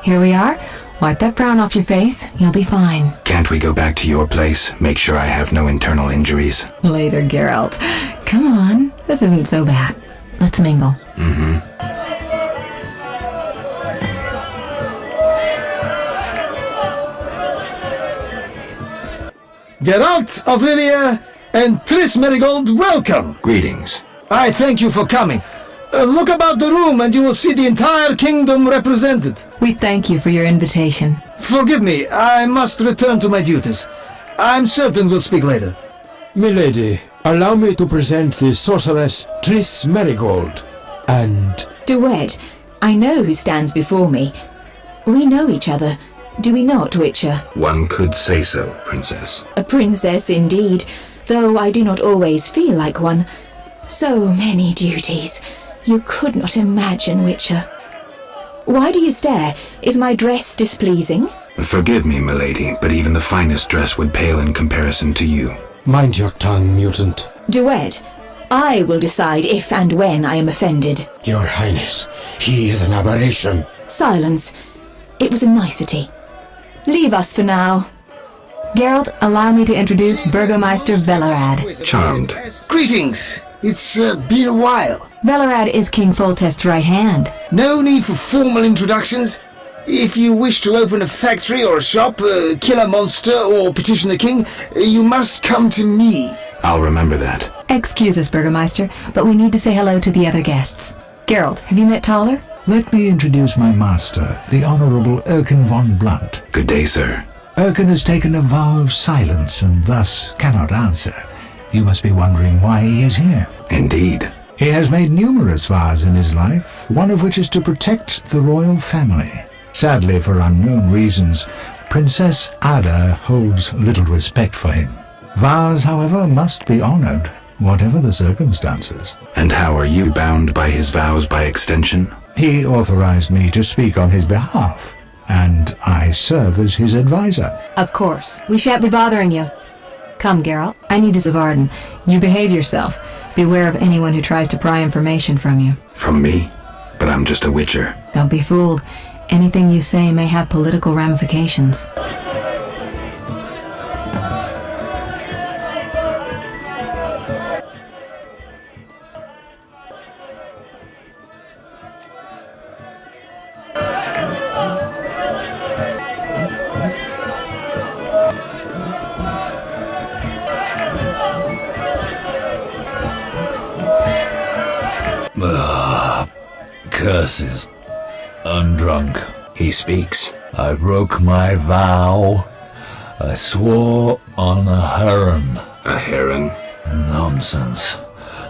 Here we are. Wipe that frown off your face. You'll be fine. Can't we go back to your place? Make sure I have no internal injuries. Later, Geralt. Come on. This isn't so bad. Let's mingle. Geralt of Rivia and Tris Marigold, welcome! Greetings. I thank you for coming. Look about the room and you will see the entire kingdom represented. We thank you for your invitation. Forgive me, I must return to my duties. I'm certain we'll speak later. Milady, allow me to present the sorceress Tris Marigold, and... Duet, I know who stands before me. We know each other, do we not, Witcher? One could say so, Princess. A princess indeed, though I do not always feel like one. So many duties. You could not imagine, Witcher. Why do you stare? Is my dress displeasing? Forgive me, milady, but even the finest dress would pale in comparison to you. Mind your tongue, mutant. Duet, I will decide if and when I am offended. Your Highness, he is an aberration. Silence. It was a nicety. Leave us for now. Geralt, allow me to introduce Burgomeister Velerad. Charmed. Greetings. It's been a while. Velerad is King Foltest's right hand. No need for formal introductions. If you wish to open a factory or a shop, kill a monster or petition the king, you must come to me. I'll remember that. Excuse us, Burgomeister, but we need to say hello to the other guests. Geralt, have you met Taller? Let me introduce my master, the Honourable Erkin von Blunt. Good day, sir. Erkin has taken a vow of silence and thus cannot answer. You must be wondering why he is here. Indeed. He has made numerous vows in his life, one of which is to protect the royal family. Sadly, for unknown reasons, Princess Ada holds little respect for him. Vows, however, must be honoured, whatever the circumstances. And how are you bound by his vows by extension? He authorized me to speak on his behalf. and I serve as his advisor. Of course. We shan't be bothering you. Come, Geralt. I need to Varden. You behave yourself. Beware of anyone who tries to pry information from you. From me? But I'm just a witcher. Don't be fooled. Anything you say may have political ramifications. Curses. I'm drunk. He speaks. I broke my vow. I swore on a heron. A heron? Nonsense.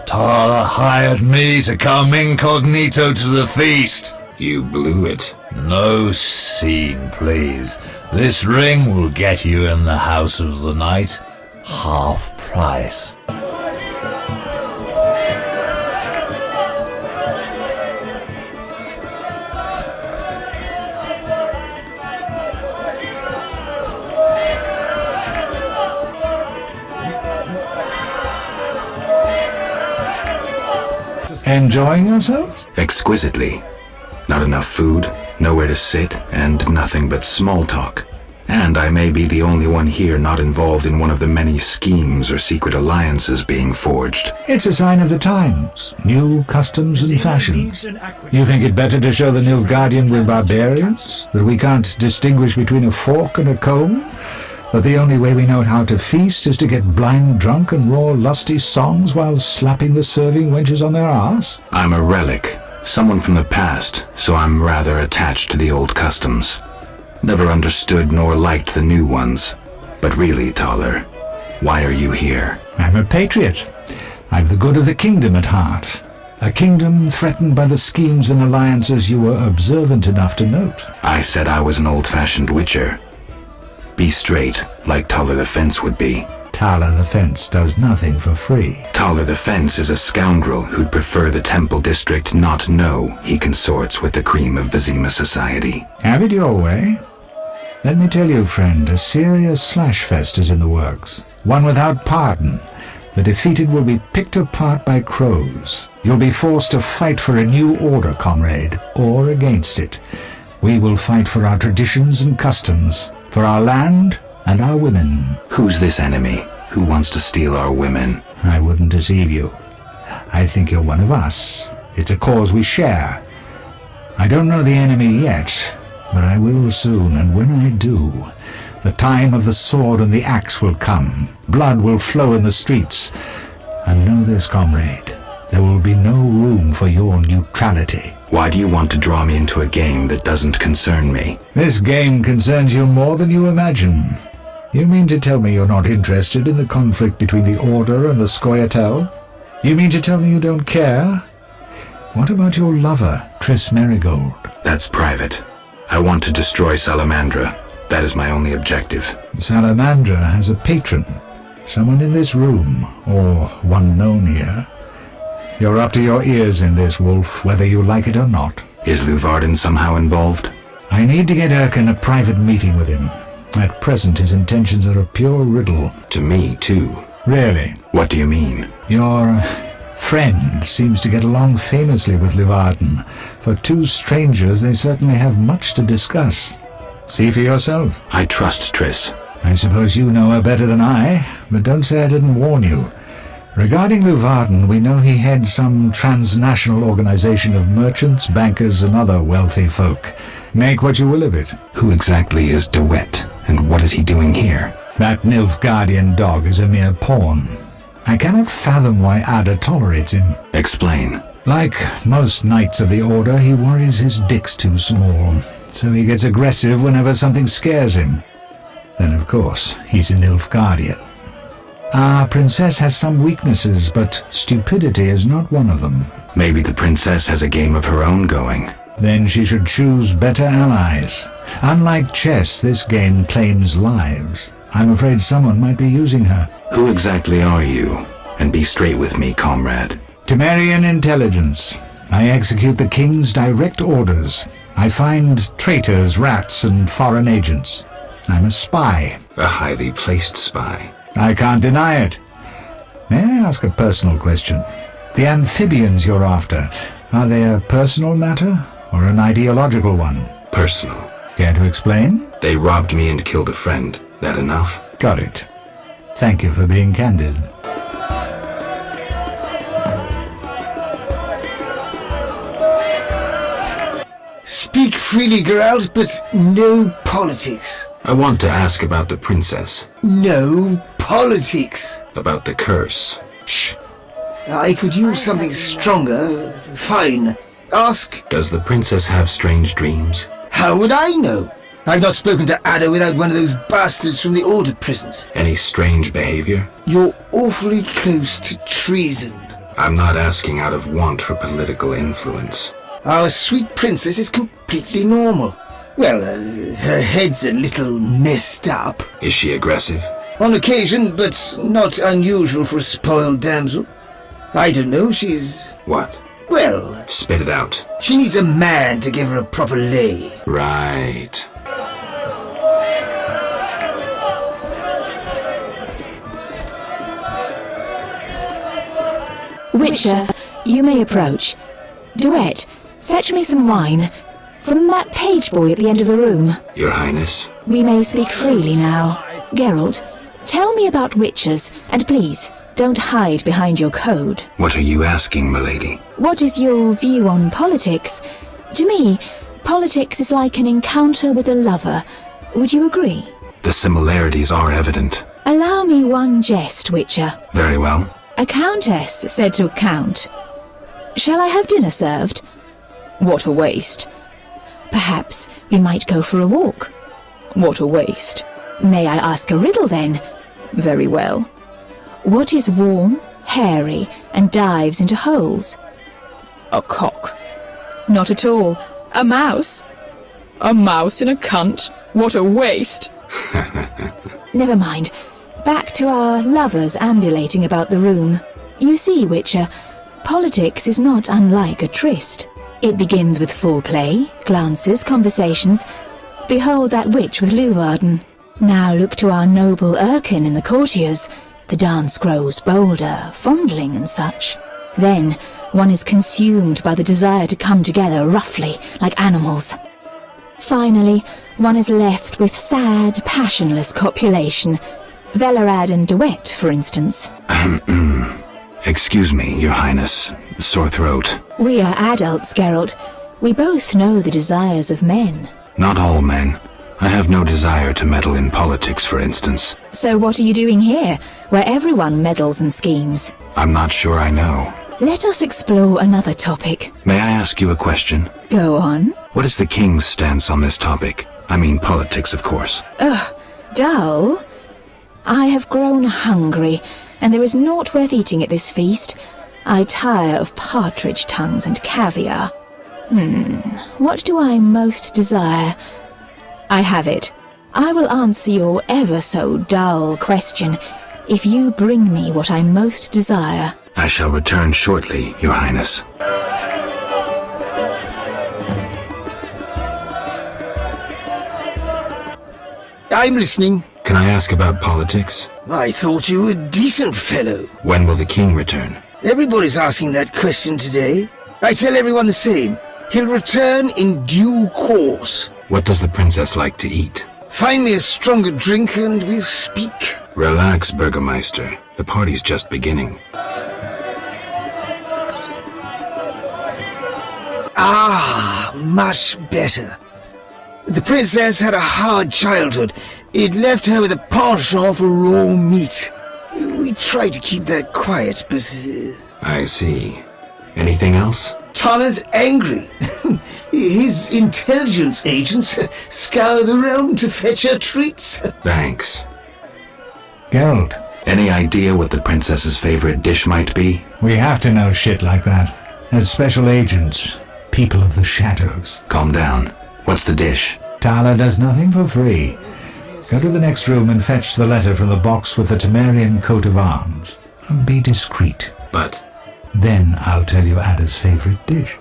Tala hired me to come incognito to the feast. You blew it. No scene, please. This ring will get you in the house of the night. Half price. Enjoying yourself? Exquisitely. Not enough food, nowhere to sit, and nothing but small talk. And I may be the only one here not involved in one of the many schemes or secret alliances being forged. It's a sign of the times. New customs and fashions. You think it better to show the Nilfgaardian we're barbarians? That we can't distinguish between a fork and a comb? That the only way we know how to feast is to get blind drunk and roar lusty songs while slapping the serving wenches on their arse? I'm a relic, someone from the past, so I'm rather attached to the old customs. Never understood nor liked the new ones. But really, Taller, why are you here? I'm a patriot. I've the good of the kingdom at heart. A kingdom threatened by the schemes and alliances you were observant enough to note. I said I was an old-fashioned witcher. Be straight, like Taller the Fence would be. Taller the Fence does nothing for free. Taller the Fence is a scoundrel who'd prefer the Temple District not know he consorts with the cream of Vizima society. Have it your way. Let me tell you, friend, a serious slashfest is in the works. One without pardon. The defeated will be picked apart by crows. You'll be forced to fight for a new order, comrade, or against it. We will fight for our traditions and customs, for our land and our women. Who's this enemy? Who wants to steal our women? I wouldn't deceive you. I think you're one of us. It's a cause we share. I don't know the enemy yet, but I will soon, and when I do, the time of the sword and the axe will come. Blood will flow in the streets. And know this, comrade, there will be no room for your neutrality. Why do you want to draw me into a game that doesn't concern me? This game concerns you more than you imagine. You mean to tell me you're not interested in the conflict between the Order and the Scoia'tael? You mean to tell me you don't care? What about your lover, Triss Merigold? That's private. I want to destroy Salamandra. That is my only objective. Salamandra has a patron. Someone in this room, or one known here. You're up to your ears in this, Wolf, whether you like it or not. Is Luvarden somehow involved? I need to get Erkin a private meeting with him. At present, his intentions are a pure riddle. To me, too. Really? What do you mean? Your friend seems to get along famously with Luvarden. For two strangers, they certainly have much to discuss. See for yourself. I trust Triss. I suppose you know her better than I, but don't say I didn't warn you. Regarding Luvarden, we know he heads some transnational organization of merchants, bankers, and other wealthy folk. Make what you will of it. Who exactly is DeWitt, and what is he doing here? That Nilfgaardian dog is a mere pawn. I cannot fathom why Ada tolerates him. Explain. Like most knights of the Order, he worries his dick's too small, so he gets aggressive whenever something scares him. Then, of course, he's a Nilfgaardian. Our princess has some weaknesses, but stupidity is not one of them. Maybe the princess has a game of her own going. Then she should choose better allies. Unlike chess, this game claims lives. I'm afraid someone might be using her. Who exactly are you? And be straight with me, comrade. Temerian intelligence. I execute the king's direct orders. I find traitors, rats, and foreign agents. I'm a spy. A highly placed spy. I can't deny it. May I ask a personal question? The amphibians you're after, are they a personal matter or an ideological one? Personal. Care to explain? They robbed me and killed a friend. That enough? Got it. Thank you for being candid. Speak freely, Geralt, but no politics. I want to ask about the princess. No politics. About the curse. Shh. I could use something stronger. Fine. Ask. Does the princess have strange dreams? How would I know? I've not spoken to Ada without one of those bastards from the order prisons. Any strange behavior? You're awfully close to treason. I'm not asking out of want for political influence. Our sweet princess is completely normal. Well, her head's a little messed up. Is she aggressive? On occasion, but not unusual for a spoiled damsel. I don't know, she's... What? Well... Spit it out. She needs a man to give her a proper lay. Right. Witcher, you may approach. Duet, fetch me some wine. From that page boy at the end of the room. Your Highness? We may speak freely now. Geralt, tell me about witchers, and please, don't hide behind your code. What are you asking, milady? What is your view on politics? To me, politics is like an encounter with a lover. Would you agree? The similarities are evident. Allow me one jest, Witcher. Very well. A countess said to a count, "Shall I have dinner served?" What a waste. Perhaps we might go for a walk. What a waste. May I ask a riddle then? Very well. What is warm, hairy, and dives into holes? A cock. Not at all. A mouse. A mouse in a cunt. What a waste. Never mind. Back to our lovers ambulating about the room. You see, Witcher, politics is not unlike a tryst. It begins with foreplay, glances, conversations. Behold that witch with Leuwarden. Now look to our noble Erkin in the courtiers. The dance grows bolder, fondling and such. Then one is consumed by the desire to come together roughly, like animals. Finally, one is left with sad, passionless copulation. Velerad and Duet, for instance. Excuse me, Your Highness. Sore throat. We are adults, Geralt. We both know the desires of men. Not all men. I have no desire to meddle in politics, for instance. So what are you doing here, where everyone meddles and schemes? I'm not sure I know. Let us explore another topic. May I ask you a question? Go on. What is the king's stance on this topic? I mean politics, of course. Ugh, dull? I have grown hungry, and there is naught worth eating at this feast. I tire of partridge tongues and caviar. What do I most desire? I have it. I will answer your ever so dull question if you bring me what I most desire. I shall return shortly, Your Highness. I'm listening. Can I ask about politics? I thought you were a decent fellow. When will the king return? Everybody's asking that question today. I tell everyone the same. He'll return in due course. What does the princess like to eat? Find me a stronger drink and we'll speak. Relax, Burgermeister. The party's just beginning. Ah, much better. The princess had a hard childhood. It left her with a penchant for raw meat. We tried to keep that quiet, but... I see. Anything else? Tana's angry. His intelligence agents scour the realm to fetch her treats. Thanks. Geralt, Any idea what the princess's favorite dish might be? we have to know shit like that. As special agents, people of the shadows. Calm down. What's the dish? Tala does nothing for free. Go to the next room and fetch the letter from the box with the Temerian coat of arms. Be discreet. But Then I'll tell you Ada's favorite dish.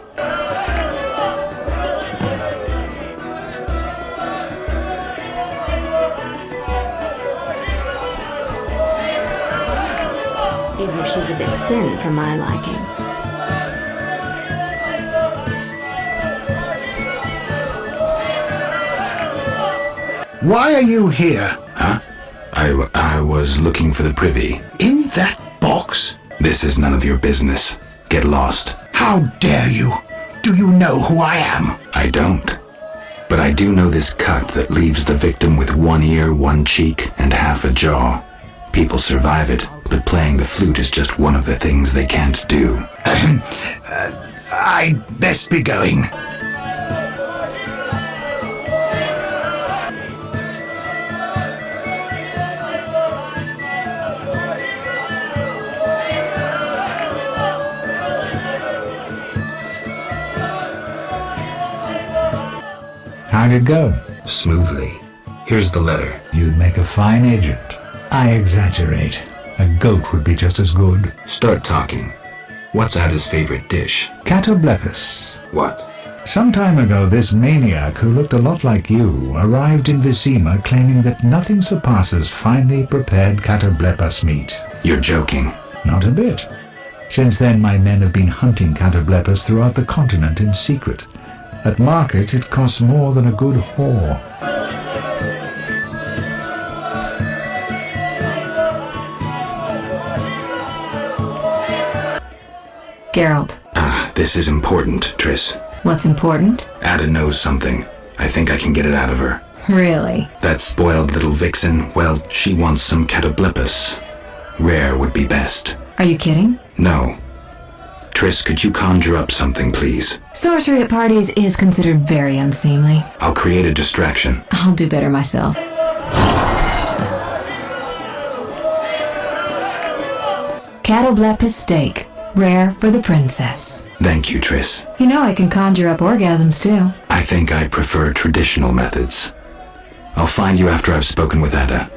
even if she's a bit thin for my liking. Why are you here? Huh? I was looking for the privy. In that box? This is none of your business. Get lost. How dare you? Do you know who I am? I don't. But I do know this cut that leaves the victim with one ear, one cheek, and half a jaw. People survive it, but playing the flute is just one of the things they can't do. I'd best be going. How'd it go? Smoothly. Here's the letter. You'd make a fine agent. I exaggerate. A goat would be just as good. Start talking. What's Ada's favorite dish? Catoblepis. What? Some time ago, this maniac who looked a lot like you arrived in Vizima claiming that nothing surpasses finely prepared catoblepas meat. You're joking. Not a bit. Since then, my men have been hunting catoblepas throughout the continent in secret. At market, it costs more than a good whore. Geralt, This is important, Triss. what's important? Ada knows something. I think I can get it out of her. Really? That spoiled little vixen, well, she wants some catoblepis. Rare would be best. Are you kidding? No. Triss, could you conjure up something, please? Sorcery at parties is considered very unseemly. I'll create a distraction. I'll do better myself. Catoblepis steak. Rare for the princess. Thank you, Triss. You know I can conjure up orgasms too. I think I prefer traditional methods. I'll find you after I've spoken with Ada.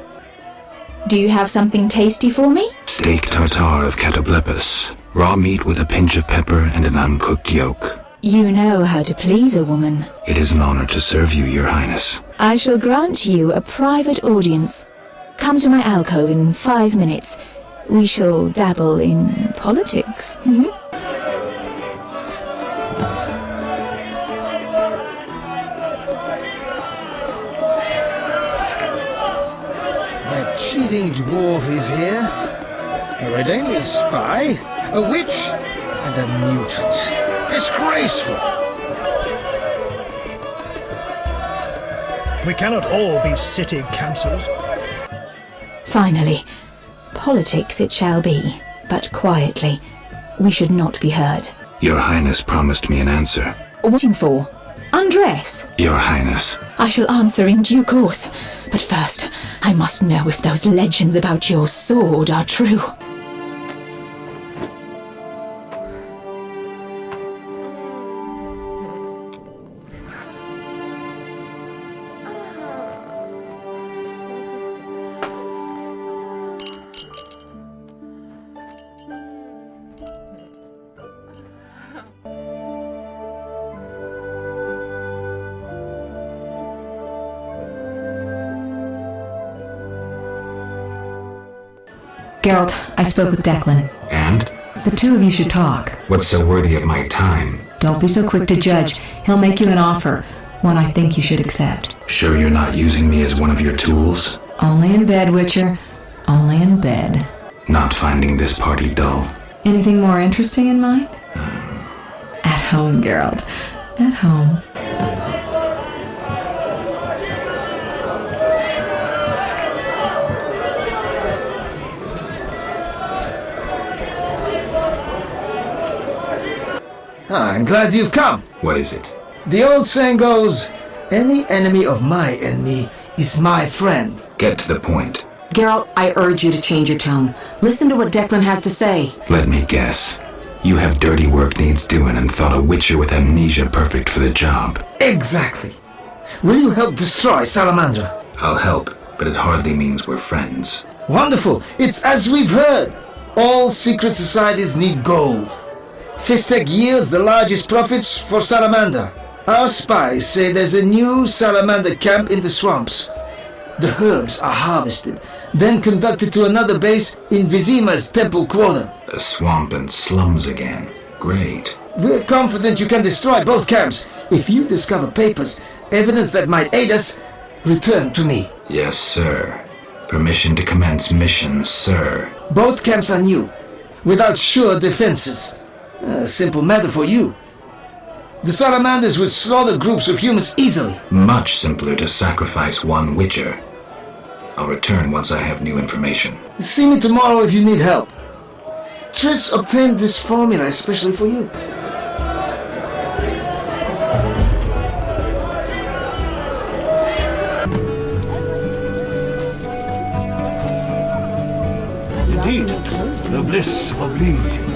Do you have something tasty for me? Steak tartare of catoblepis. Raw meat with a pinch of pepper and an uncooked yolk. You know how to please a woman. It is an honor to serve you, Your Highness. I shall grant you a private audience. Come to my alcove in 5 minutes. We shall dabble in politics. That cheating dwarf is here. A Redanian spy, a witch, and a mutant. Disgraceful! We cannot all be city councillors. Finally, politics it shall be, but quietly. We should not be heard. Your Highness promised me an answer. Waiting for? Undress. Your Highness. I shall answer in due course. But first, I must know if those legends about your sword are true. Geralt, I spoke with Declan. And? The two of you should talk. What's so worthy of my time? Don't be so quick to judge. He'll make you an offer, one I think you should accept. Sure you're not using me as one of your tools? Only in bed, Witcher. Only in bed. Not finding this party dull. Anything more interesting in mind? At home, Geralt. At home. I'm glad you've come. What is it? The old saying goes, any enemy of my enemy is my friend. Get to the point. Geralt, I urge you to change your tone. Listen to what Declan has to say. Let me guess. You have dirty work needs doing and thought a witcher with amnesia perfect for the job. Exactly. Will you help destroy Salamandra? I'll help, but it hardly means we're friends. Wonderful. It's as we've heard. All secret societies need gold. Fistek yields the largest profits for Salamander. Our spies say there's a new Salamander camp in the swamps. The herbs are harvested, then conducted to another base in Vizima's temple quarter. A swamp and slums again. Great. We're confident you can destroy both camps. If you discover papers, evidence that might aid us, return to me. Yes, sir. Permission to commence mission, sir. Both camps are new, without sure defenses. A simple matter for you. The salamanders would slaughter groups of humans easily. Much simpler to sacrifice one witcher. I'll return once I have new information. See me tomorrow if you need help. Triss obtained this formula especially for you. Indeed, the bliss of being.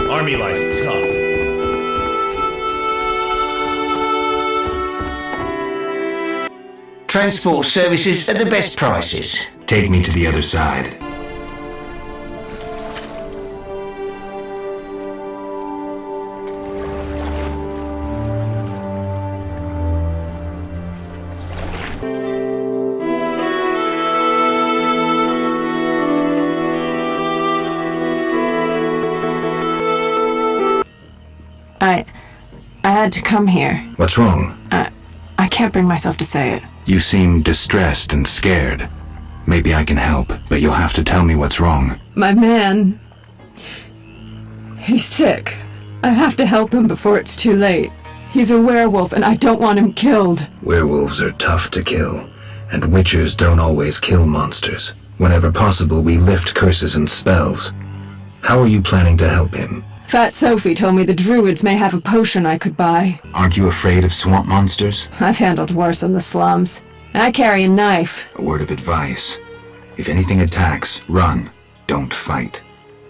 Army life's tough. Transport services at the best prices. Take me to the other side. I had to come here. What's wrong? I can't bring myself to say it. You seem distressed and scared. Maybe I can help, but you'll have to tell me what's wrong. My man... he's sick. I have to help him before it's too late. He's a werewolf and I don't want him killed. Werewolves are tough to kill, and witchers don't always kill monsters. Whenever possible, we lift curses and spells. How are you planning to help him? Fat Sophie told me the druids may have a potion I could buy. Aren't you afraid of swamp monsters? I've handled worse in the slums. I carry a knife. A word of advice. If anything attacks, run. Don't fight.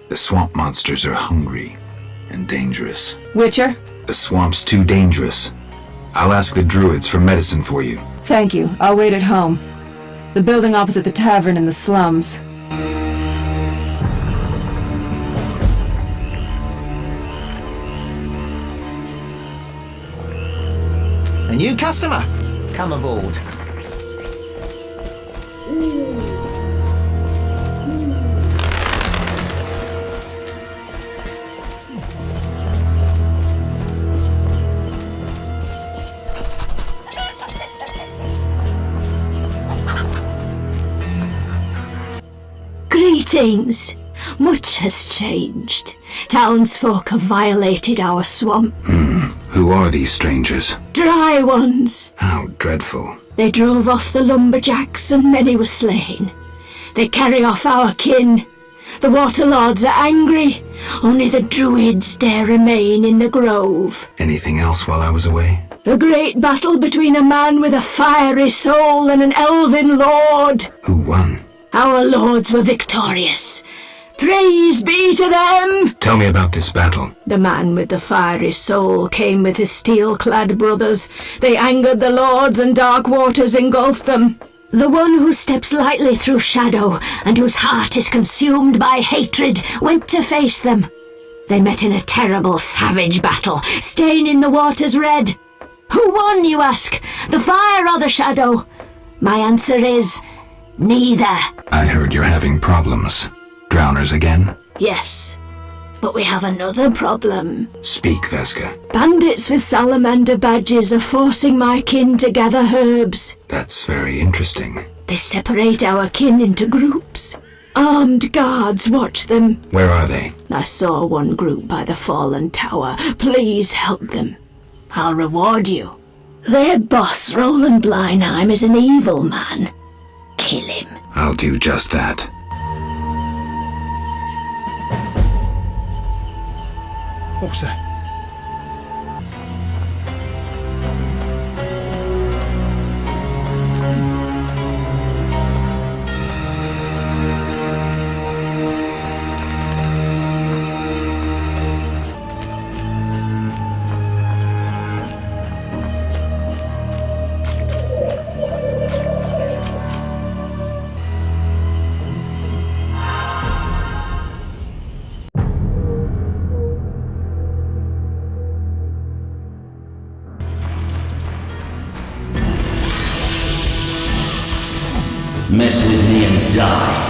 The swamp monsters are hungry and dangerous. Witcher? The swamp's too dangerous. I'll ask the druids for medicine for you. Thank you. I'll wait at home. The building opposite the tavern in the slums. A new customer. Come aboard. Greetings. Much has changed. Townsfolk have violated our swamp. Who are these strangers? Dry ones. How dreadful. They drove off the lumberjacks and many were slain. They carry off our kin. The Waterlords are angry. Only the druids dare remain in the grove. Anything else while I was away? A great battle between a man with a fiery soul and an elven lord. Who won? Our lords were victorious. Praise be to them! Tell me about this battle. The man with the fiery soul came with his steel-clad brothers. They angered the lords and dark waters engulfed them. The one who steps lightly through shadow and whose heart is consumed by hatred went to face them. They met in a terrible, savage battle, staining the waters red. Who won, you ask? The fire or the shadow? My answer is... neither. I heard you're having problems. Drowners again? Yes. But we have another problem. Speak, Vesca. Bandits with salamander badges are forcing my kin to gather herbs. That's very interesting. They separate our kin into groups. Armed guards watch them. Where are they? I saw one group by the fallen tower. Please help them. I'll reward you. Their boss, Roland Bleinheim, is an evil man. Kill him. I'll do just that. What's that? Mess with me and die.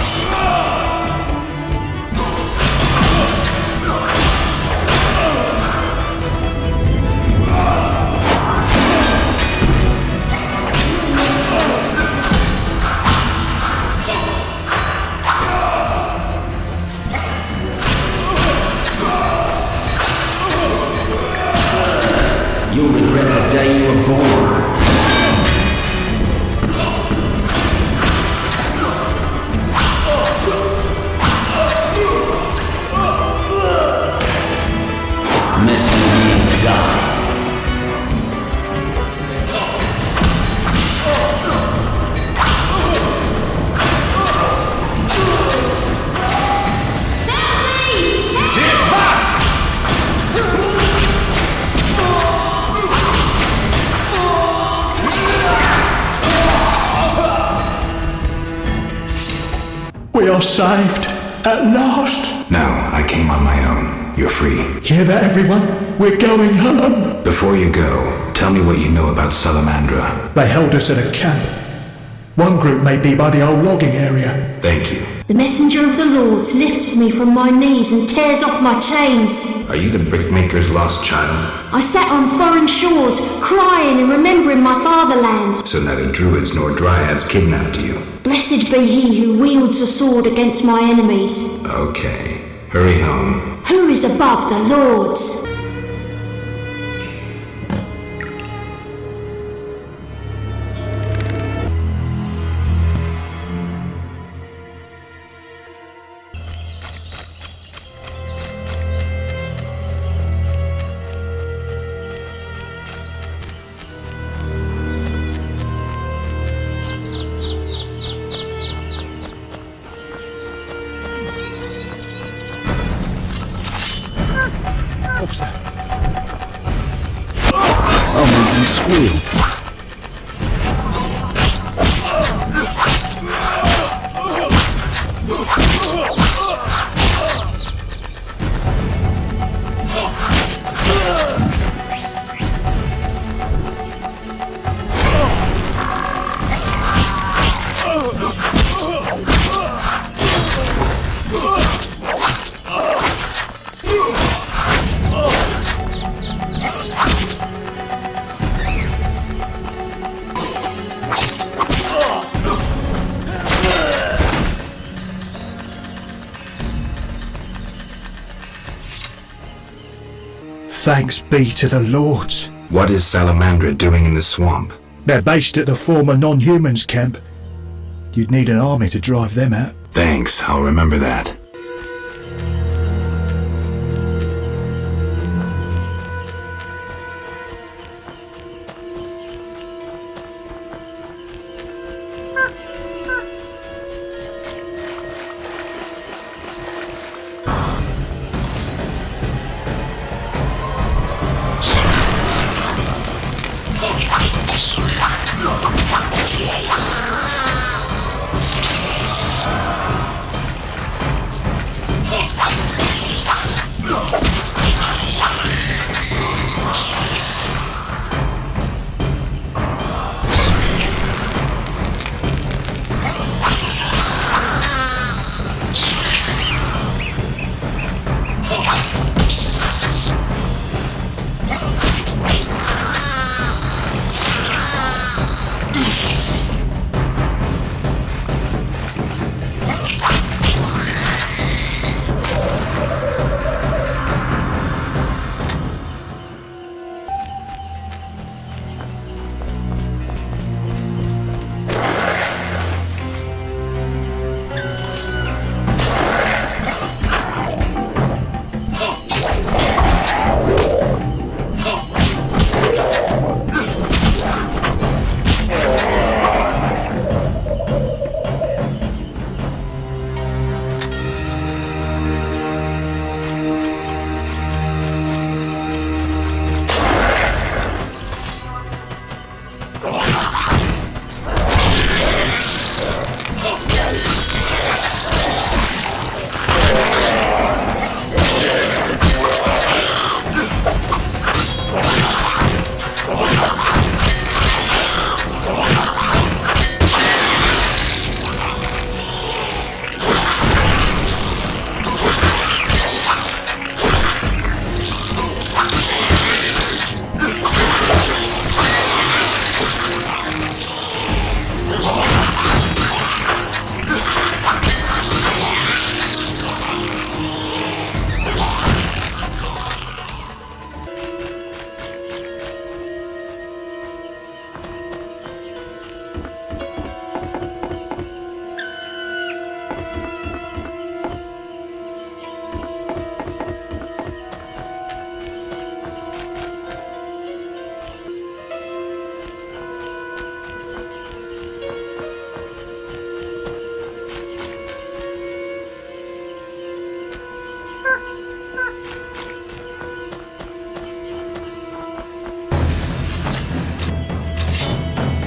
You'll regret the day you were born. Mess with me and die. We are saved. At last. No, I came on my own. You're free. Hear that, everyone? We're going home. Before you go, tell me what you know about Salamandra. They held us at a camp. One group may be by the old logging area. Thank you. The messenger of the Lords lifts me from my knees and tears off my chains. Are you the brickmaker's lost child? I sat on foreign shores, crying and remembering my fatherland. So neither druids nor dryads kidnapped you. Blessed be he who wields a sword against my enemies. Okay. Hurry home. Who is above the Lords? What's that? I'll make you squeal. Thanks be to the Lords. What is Salamandra doing in the swamp? They're based at the former non-humans camp. You'd need an army to drive them out. Thanks, I'll remember that.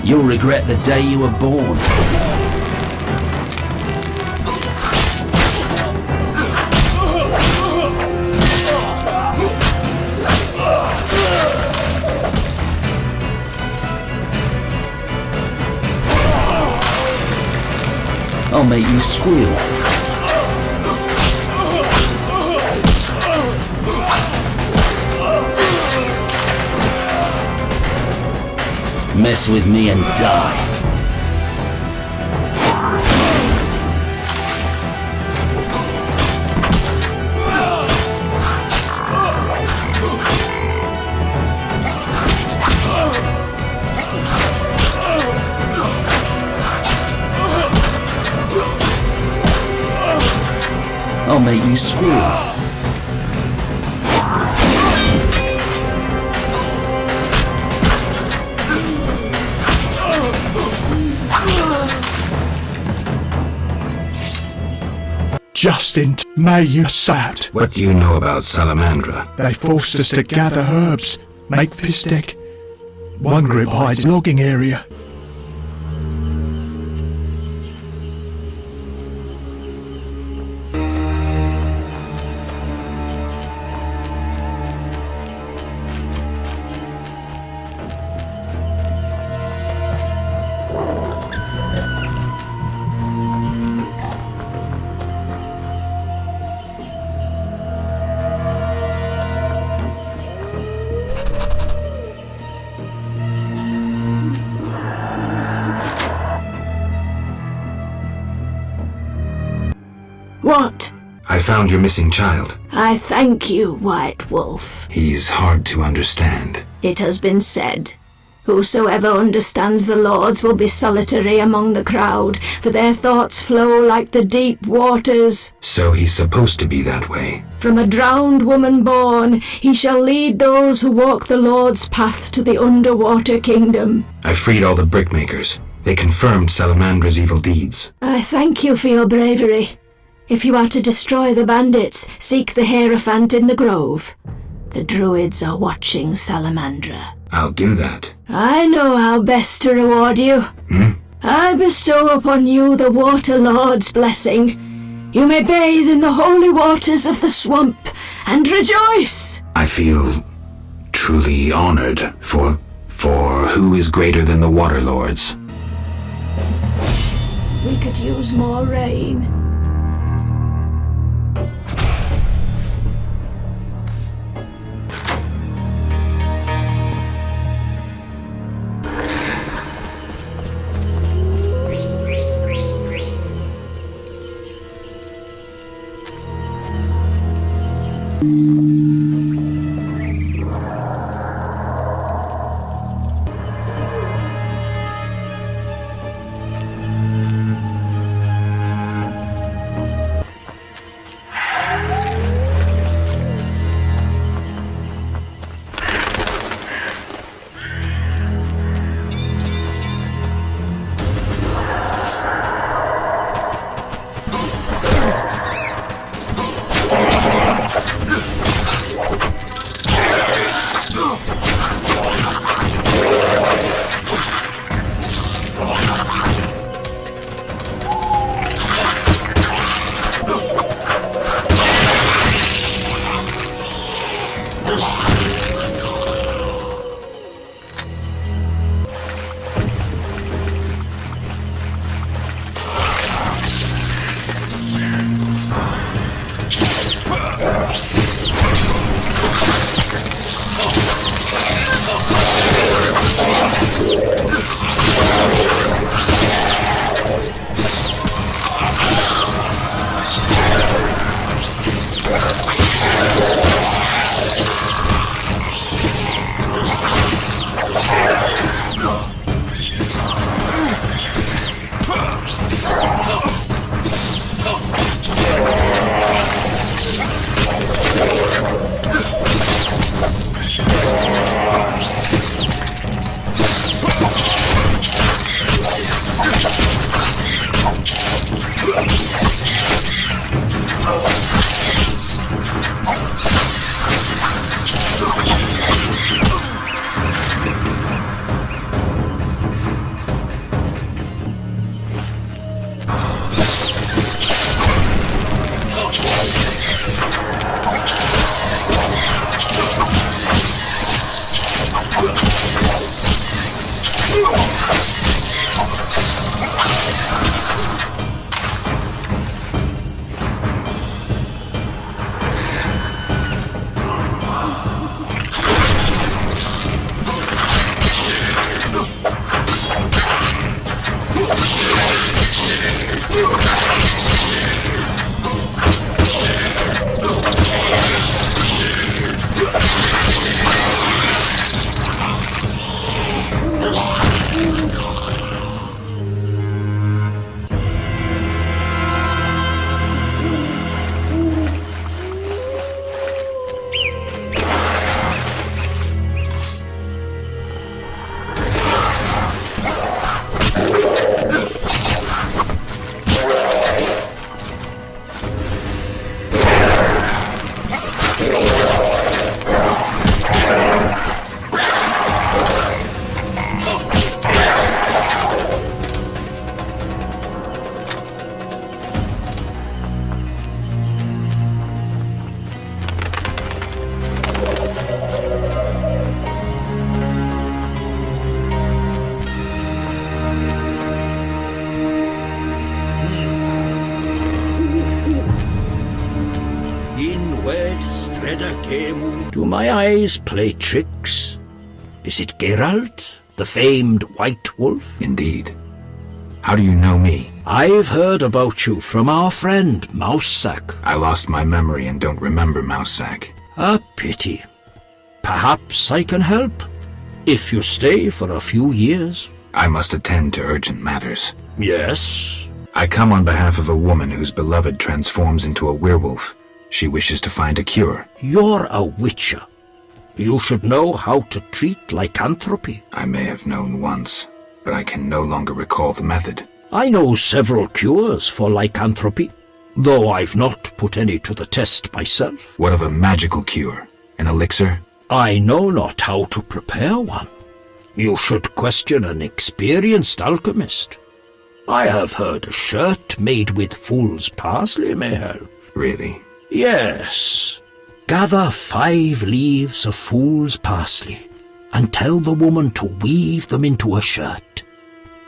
You'll regret the day you were born. I'll make you squeal. Mess with me and die. I'll make you squeal. Justin, may you sat. What do you know about Salamandra? They forced us to gather herbs, make this deck. One group hides in a logging area. What? I found your missing child. I thank you, White Wolf. He's hard to understand. It has been said, whosoever understands the Lords will be solitary among the crowd, for their thoughts flow like the deep waters. So he's supposed to be that way. From a drowned woman born, he shall lead those who walk the Lord's path to the underwater kingdom. I freed all the brickmakers. They confirmed Salamandra's evil deeds. I thank you for your bravery. If you are to destroy the bandits, seek the Hierophant in the grove. The druids are watching Salamandra. I'll do that. I know how best to reward you. I bestow upon you the Water Lord's blessing. You may bathe in the holy waters of the swamp and rejoice. I feel truly honored for who is greater than the Water Lords? We could use more rain. Do my eyes play tricks? Is it Geralt, the famed White Wolf? Indeed. How do you know me? I've heard about you from our friend, Mousesack. I lost my memory and don't remember Mousesack. A pity. Perhaps I can help, if you stay for a few years. I must attend to urgent matters. Yes? I come on behalf of a woman whose beloved transforms into a werewolf. She wishes to find a cure. You're a witcher. You should know how to treat lycanthropy. I may have known once, but I can no longer recall the method. I know several cures for lycanthropy, though I've not put any to the test myself. What of a magical cure? An elixir? I know not how to prepare one. You should question an experienced alchemist. I have heard a shirt made with fool's parsley may help. Really? Yes. Gather 5 leaves of fool's parsley and tell the woman to weave them into a shirt.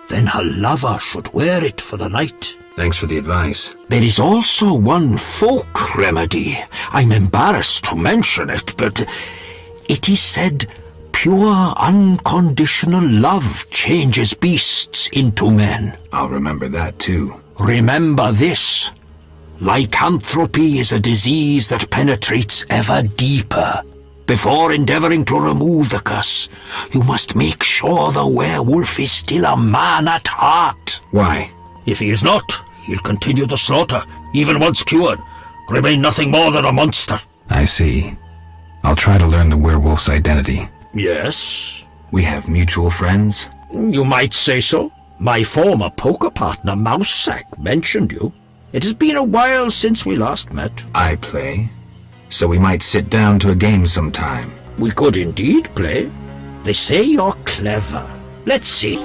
Then her lover should wear it for the night. Thanks for the advice. There is also one folk remedy. I'm embarrassed to mention it, but it is said pure, unconditional love changes beasts into men. I'll remember that too. Remember this. Lycanthropy is a disease that penetrates ever deeper. Before endeavoring to remove the curse, you must make sure the werewolf is still a man at heart. Why? If he is not, he'll continue the slaughter, even once cured, remain nothing more than a monster. I see. I'll try to learn the werewolf's identity. Yes? We have mutual friends? You might say so. My former poker partner, Mousesack, mentioned you. It has been a while since we last met. I play, so we might sit down to a game sometime. We could indeed play. They say you're clever. Let's see.